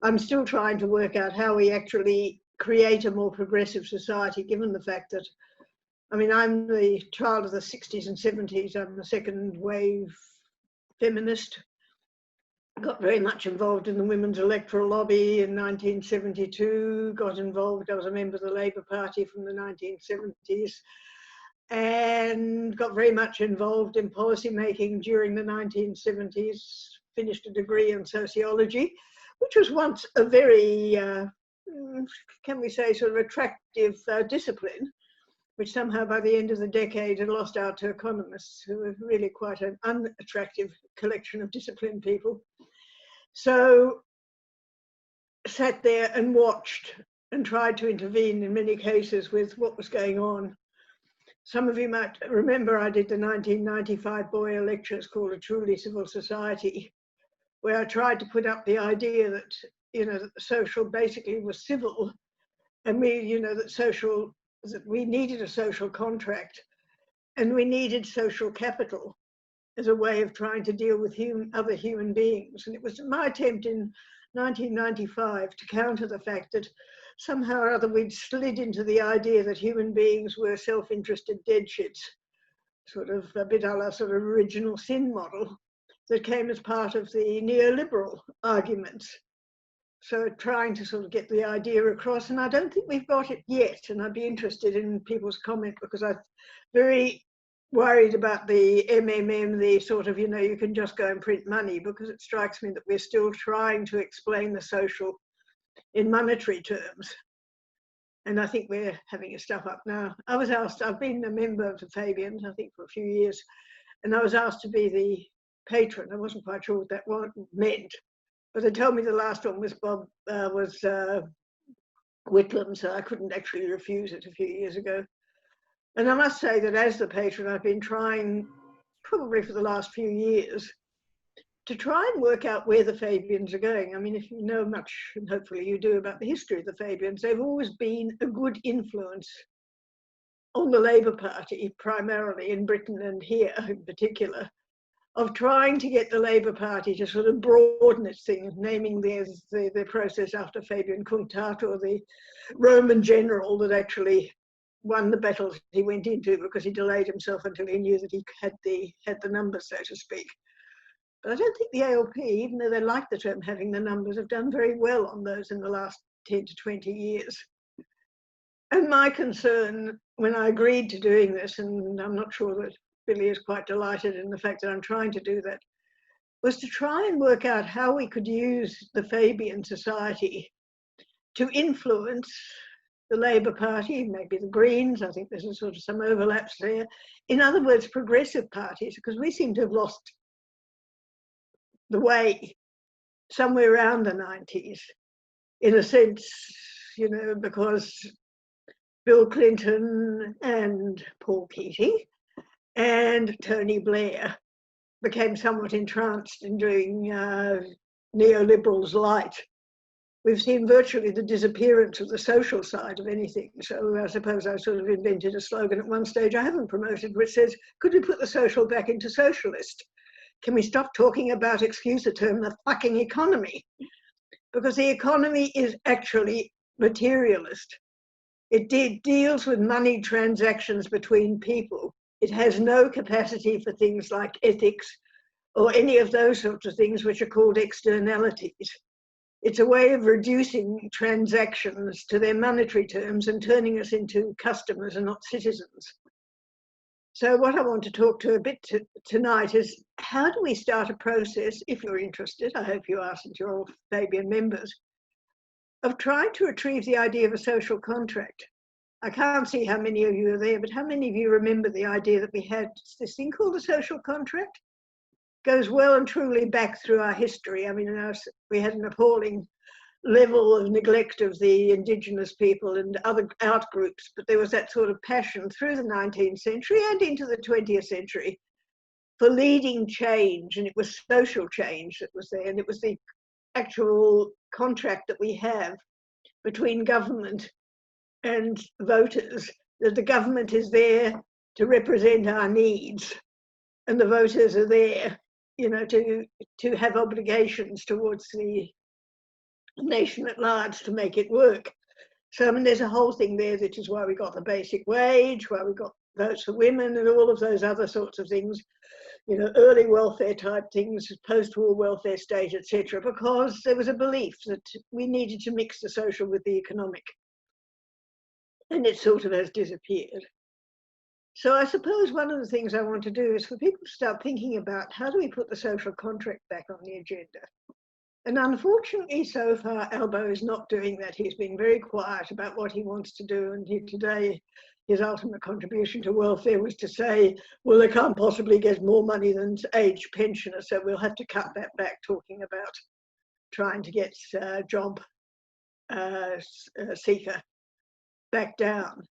I'm still trying to work out how we actually create a more progressive society, given the fact that, I mean, I'm the child of the 60s and 70s. I'm a second wave feminist. Got very much involved in the women's electoral lobby in 1972, got involved, I was a member of the Labour Party from the 1970s, and got very much involved in policy making during the 1970s, finished a degree in sociology, which was once a very, can we say, sort of attractive discipline, which somehow by the end of the decade had lost out to economists, who were really quite an unattractive collection of disciplined people. So sat there and watched and tried to intervene in many cases with what was going on. Some of you might remember I did the 1995 Boyer lectures called A Truly Civil Society, where I tried to put up the idea that, that social basically was civil, and we, that we needed a social contract, and we needed social capital as a way of trying to deal with other human beings. And it was my attempt in 1995 to counter the fact that somehow or other we'd slid into the idea that human beings were self-interested dead shits, sort of a bit a la sort of original sin model that came as part of the neoliberal arguments. So trying to sort of get the idea across, and I don't think we've got it yet, and I'd be interested in people's comment, because I'm very worried about the MMM, the sort of, you can just go and print money, because it strikes me that we're still trying to explain the social in monetary terms. And I think we're having a step up now. I was asked, I've been a member of the Fabians, I think for a few years, and I was asked to be the patron. I wasn't quite sure what that meant, but they told me the last one was Whitlam, so I couldn't actually refuse it a few years ago. And I must say that as the patron, I've been trying, probably for the last few years, to try and work out where the Fabians are going. I mean, if you know much, and hopefully you do, about the history of the Fabians, they've always been a good influence on the Labour Party, primarily in Britain and here in particular, of trying to get the Labour Party to sort of broaden its thing, naming the process after Fabian Kuntator, the Roman general that actually won the battles he went into because he delayed himself until he knew that he had the numbers, so to speak. But I don't think the ALP, even though they like the term having the numbers, have done very well on those in the last 10 to 20 years. And my concern when I agreed to doing this, and I'm not sure that Billy is quite delighted in the fact that I'm trying to do that, was to try and work out how we could use the Fabian Society to influence the Labour Party, maybe the Greens. I think there's sort of some overlaps there. In other words, progressive parties, because we seem to have lost the way somewhere around the 90s, in a sense, because Bill Clinton and Paul Keating and Tony Blair became somewhat entranced in doing neoliberals light. We've seen virtually the disappearance of the social side of anything. So I suppose I sort of invented a slogan at one stage I haven't promoted, which says, could we put the social back into socialist? Can we stop talking about, excuse the term, the fucking economy? Because the economy is actually materialist. It deals with money transactions between people. It has no capacity for things like ethics or any of those sorts of things which are called externalities. It's a way of reducing transactions to their monetary terms and turning us into customers and not citizens. So what I want to talk to a bit tonight is, how do we start a process, if you're interested, I hope you are since you're all Fabian members, of trying to retrieve the idea of a social contract. I can't see how many of you are there, but how many of you remember the idea that we had this thing called a social contract? Goes well and truly back through our history. I mean, we had an appalling level of neglect of the Indigenous people and other outgroups, but there was that sort of passion through the 19th century and into the 20th century for leading change, and it was social change that was there, and it was the actual contract that we have between government and voters, that the government is there to represent our needs, and the voters are there, to have obligations towards the the nation at large to make it work. So, I mean, there's a whole thing there, which is why we got the basic wage, why we got votes for women and all of those other sorts of things, you know, early welfare type things, post-war welfare state, etc., because there was a belief that we needed to mix the social with the economic. And it sort of has disappeared. So I suppose one of the things I want to do is for people to start thinking about how do we put the social contract back on the agenda. And unfortunately, so far, Albo is not doing that. He's been very quiet about what he wants to do. And today, his ultimate contribution to welfare was to say, well, they can't possibly get more money than age pensioners, so we'll have to cut that back, talking about trying to get job seeker back down.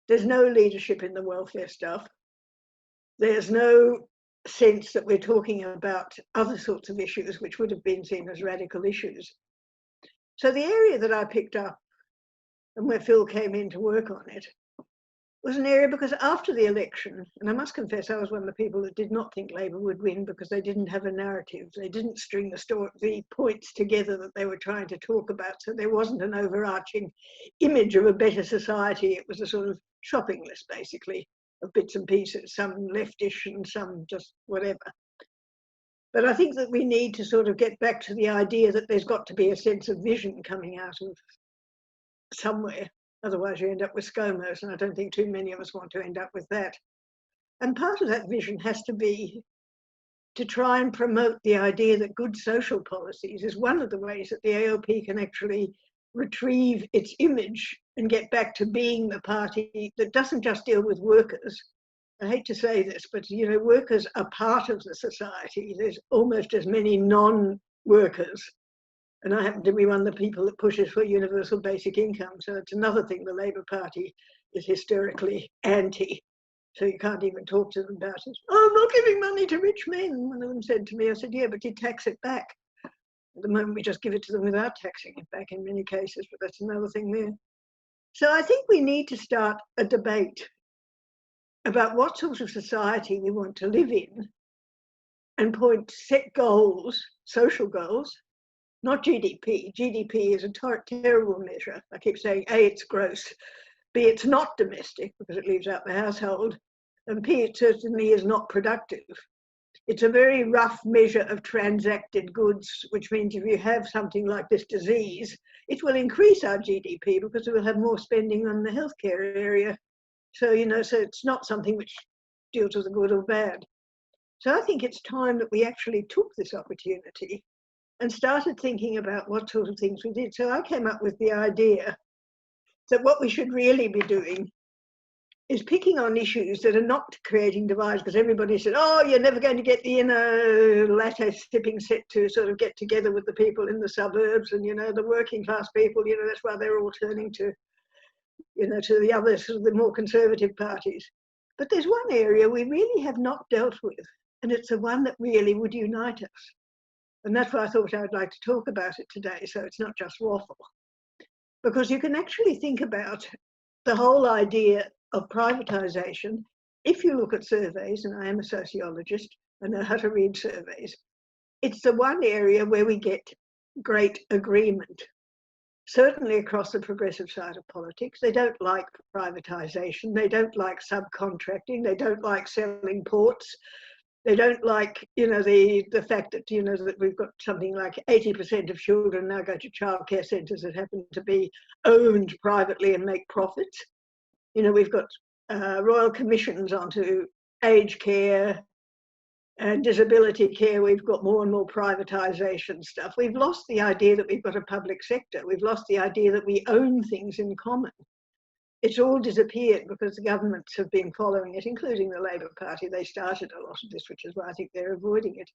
There's no leadership in the welfare stuff. There's no sense that we're talking about other sorts of issues which would have been seen as radical issues. So the area that I picked up and where Phil came in to work on it was an area because after the election, and I must confess I was one of the people that did not think Labour would win because they didn't have a narrative. They didn't string the points together that they were trying to talk about. So there wasn't an overarching image of a better society. It was a sort of shopping list, basically, of bits and pieces, some leftish and some just whatever. But I think that we need to sort of get back to the idea that there's got to be a sense of vision coming out of somewhere. Otherwise you end up with ScoMo's, and I don't think too many of us want to end up with that. And part of that vision has to be to try and promote the idea that good social policies is one of the ways that the ALP can actually retrieve its image and get back to being the party that doesn't just deal with workers. I hate to say this, but you know, workers are part of the society. There's almost as many non-workers. And I happen to be one of the people that pushes for universal basic income. So it's another thing the Labour Party is hysterically anti. So you can't even talk to them about it. Oh, I'm not giving money to rich men. One of them said to me, I said, yeah, but you tax it back. At the moment, we just give it to them without taxing it back in many cases, but that's another thing there. So I think we need to start a debate about what sort of society we want to live in and set goals, social goals, not GDP. GDP is a terrible measure. I keep saying, A, it's gross, B, it's not domestic because it leaves out the household, and P, it certainly is not productive. It's a very rough measure of transacted goods, which means if you have something like this disease, it will increase our GDP because we will have more spending on the healthcare area. So, you know, so it's not something which deals with the good or bad. So I think it's time that we actually took this opportunity and started thinking about what sort of things we did. So I came up with the idea that what we should really be doing is picking on issues that are not creating divides, because everybody said, oh, you're never going to get the inner latte sipping set to sort of get together with the people in the suburbs and, you know, the working class people, you know, that's why they're all turning to, you know, to the other sort of the more conservative parties. But there's one area we really have not dealt with, and it's the one that really would unite us. And that's why I thought I'd like to talk about it today, so it's not just waffle. Because you can actually think about the whole idea of privatisation. If you look at surveys, and I am a sociologist, I know how to read surveys, it's the one area where we get great agreement. Certainly across the progressive side of politics, they don't like privatisation, they don't like subcontracting, they don't like selling ports. They don't like, you know, the fact that, you know, that we've got something like 80% of children now go to childcare centres that happen to be owned privately and make profits. You know, we've got royal commissions onto aged care and disability care. We've got more and more privatisation stuff. We've lost the idea that we've got a public sector. We've lost the idea that we own things in common. It's all disappeared because the governments have been following it, including the Labour Party. They started a lot of this, which is why I think they're avoiding it.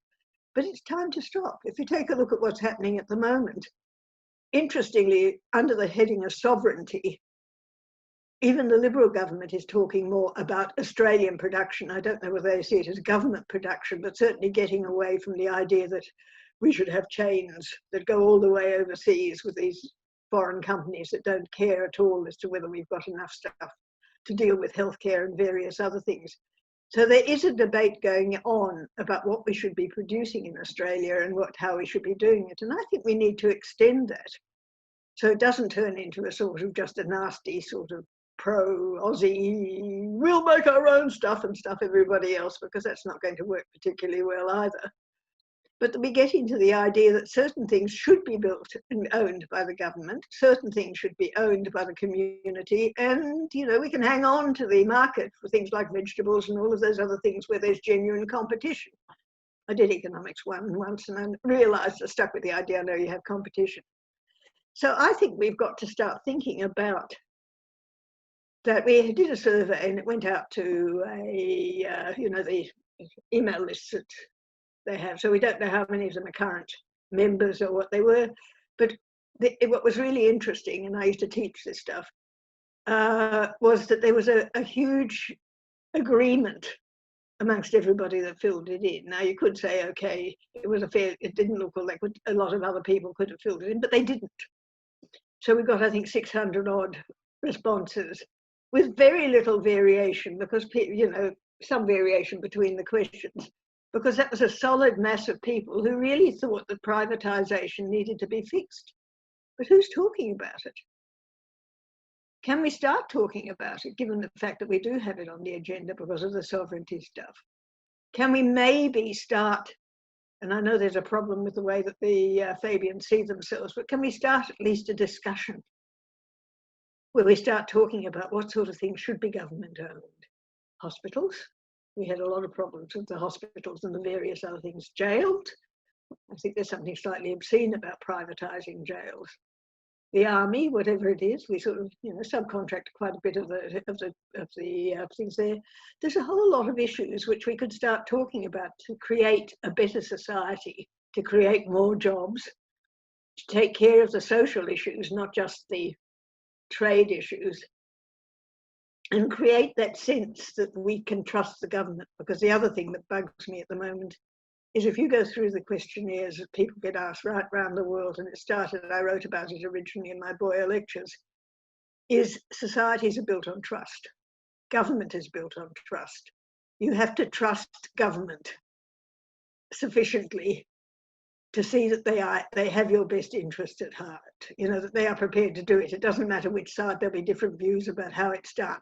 But it's time to stop. If you take a look at what's happening at the moment, interestingly, under the heading of sovereignty, even the Liberal government is talking more about Australian production. I don't know whether they see it as government production, but certainly getting away from the idea that we should have chains that go all the way overseas with these foreign companies that don't care at all as to whether we've got enough stuff to deal with healthcare and various other things. So there is a debate going on about what we should be producing in Australia and how we should be doing it. And I think we need to extend that So it doesn't turn into a sort of just a nasty sort of pro-Aussie, we'll make our own stuff and stuff everybody else, because that's not going to work particularly well either. But we get into the idea that certain things should be built and owned by the government, certain things should be owned by the community, and, you know, we can hang on to the market for things like vegetables and all of those other things where there's genuine competition. I did economics once and I realised I stuck with the idea, no, you have competition. So I think we've got to start thinking about that. We did a survey and it went out to the email lists that they have. So we don't know how many of them are current members or what they were. But what was really interesting, and I used to teach this stuff, was that there was a huge agreement amongst everybody that filled it in. Now you could say, okay, it didn't look like a lot of other people could have filled it in, but they didn't. So we got, I think, 600 odd responses with very little variation, because, you know, some variation between the questions, because that was a solid mass of people who really thought that privatisation needed to be fixed. But who's talking about it? Can we start talking about it, given the fact that we do have it on the agenda because of the sovereignty stuff? Can we maybe start, and I know there's a problem with the way that the Fabians see themselves, but can we start at least a discussion where we start talking about what sort of things should be government owned? Hospitals. We had a lot of problems with the hospitals and the various other things. Jailed. I think there's something slightly obscene about privatising jails. The army, whatever it is, we sort of, you know, subcontract quite a bit of the things there. There's a whole lot of issues which we could start talking about to create a better society, to create more jobs, to take care of the social issues, not just the trade issues, and create that sense that we can trust the government. Because the other thing that bugs me at the moment is if you go through the questionnaires that people get asked right around the world, and I wrote about it originally in my Boyer lectures, is societies are built on trust. Government is built on trust. You have to trust government sufficiently to see that they have your best interest at heart, you know, that they are prepared to do it. It doesn't matter which side, there'll be different views about how it's done.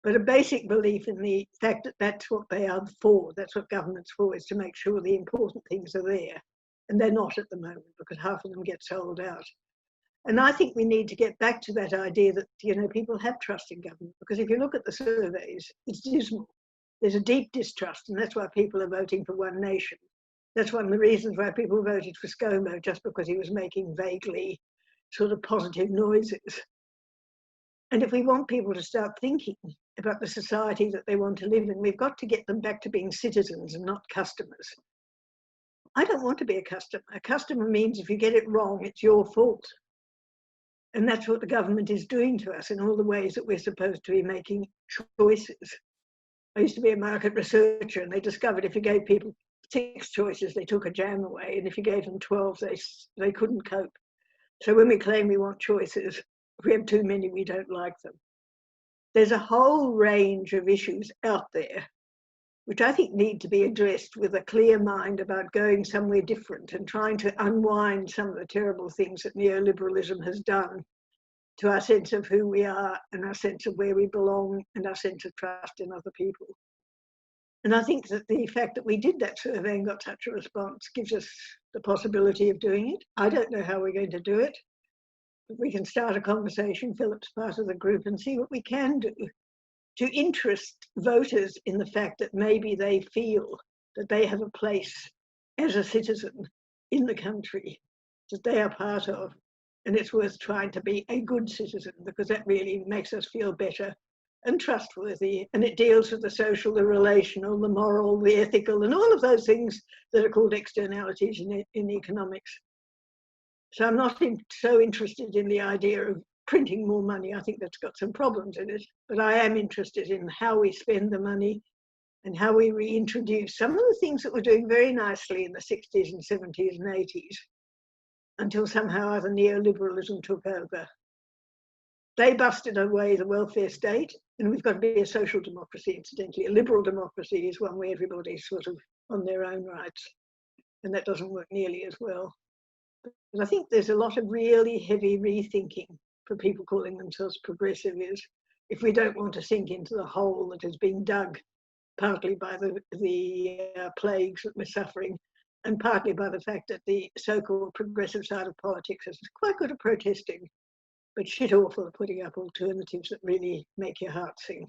But a basic belief in the fact that that's what they are for, that's what government's for, is to make sure the important things are there. And they're not at the moment, because half of them get sold out. And I think we need to get back to that idea that, you know, people have trust in government, because if you look at the surveys, it's dismal. There's a deep distrust, and that's why people are voting for One Nation. That's one of the reasons why people voted for ScoMo, just because he was making vaguely sort of positive noises. And if we want people to start thinking about the society that they want to live in, we've got to get them back to being citizens and not customers. I don't want to be a customer. A customer means if you get it wrong, it's your fault. And that's what the government is doing to us in all the ways that we're supposed to be making choices. I used to be a market researcher, and they discovered if you gave people 6 choices, they took a jam away. And if you gave them 12, they couldn't cope. So when we claim we want choices, if we have too many, we don't like them. There's a whole range of issues out there which I think need to be addressed with a clear mind about going somewhere different and trying to unwind some of the terrible things that neoliberalism has done to our sense of who we are and our sense of where we belong and our sense of trust in other people. And I think that the fact that we did that survey and got such a response gives us the possibility of doing it. I don't know how we're going to do it, but we can start a conversation, Philip's part of the group, and see what we can do to interest voters in the fact that maybe they feel that they have a place as a citizen in the country that they are part of. And it's worth trying to be a good citizen, because that really makes us feel better and trustworthy. And it deals with the social, the relational, the moral, the ethical, and all of those things that are called externalities in economics. So I'm not so interested in the idea of printing more money. I think that's got some problems in it, but I am interested in how we spend the money and how we reintroduce some of the things that were doing very nicely in the 60s and 70s and 80s until somehow other neoliberalism took over. They busted away the welfare state, and we've got to be a social democracy, incidentally. A liberal democracy is one where everybody's sort of on their own rights, and that doesn't work nearly as well. And I think there's a lot of really heavy rethinking for people calling themselves progressive is if we don't want to sink into the hole that has been dug partly by the plagues that we're suffering and partly by the fact that the so-called progressive side of politics is quite good at protesting, but shit awful at putting up alternatives that really make your heart sing.